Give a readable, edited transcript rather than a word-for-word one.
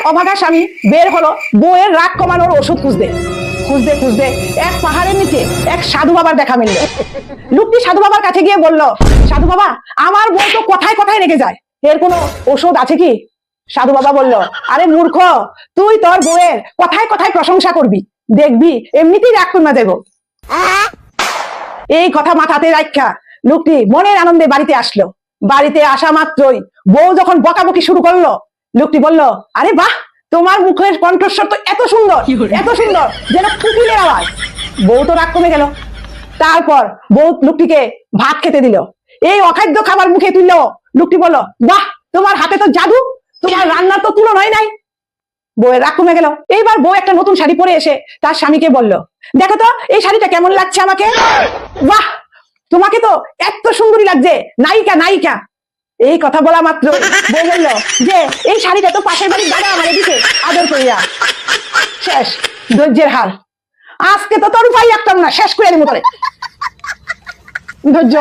অভাগা স্বামী বের হলো বউয়ের রাগ কমানোর ওষুধ খুঁজতে খুঁজতে খুঁজতে এক পাহাড়ের নিচে এক সাধু বাবার দেখা মিলল। লোকটি সাধু বাবার কাছে গিয়ে বলল, সাধু বাবা, আমার বউ তো কথায় কথায় রেগে যায়, এর কোনো ওষুধ আছে কি? সাধু বাবা বলল, আরে মূর্খ, তুই তোর বউয়ের কথায় কথায় প্রশংসা করবি, দেখবি এমনিতেই রাগ কমে দেব। এই কথা মাথাতে রাখা লোকটি মনের আনন্দে বাড়িতে আসলো। বাড়িতে আসা মাত্রই বউ যখন বকাবকি শুরু করলো, লোকটি বলল, আরে বাহ, তোমার মুখের কণ্ঠস্বর তো এত সুন্দর যেন কুকিলের আওয়াজ। বউ তো রাগ কমে গেল। তারপর বউ লোকটিকে ভাত খেতে দিল। এই অখাদ্য খাবার মুখে তুললো। লোকটি বলল, বাহ, তোমার হাতে তো জাদু, তোমার রান্নার তো তুলনাই নাই। বউয়ের রাগ কমে গেল। এইবার বউ একটা নতুন শাড়ি পরে এসে তার স্বামীকে বলল, দেখো তো এই শাড়িটা কেমন লাগছে আমাকে। বাহ, তোমাকে তো এত সুন্দরী লাগছে, নায়িকা নায়িকা। এই কথা বলা মাত্র বউ বলল যে এই শাড়িটা তো পাশের বাড়ির দাদা আমারে দিতে আদর করিয়া। শেষ, ধৈর্যের হাল। আজকে তো তোর উপায় রাখতাম না, শেষ করে নিব তোরে। ধৈর্য।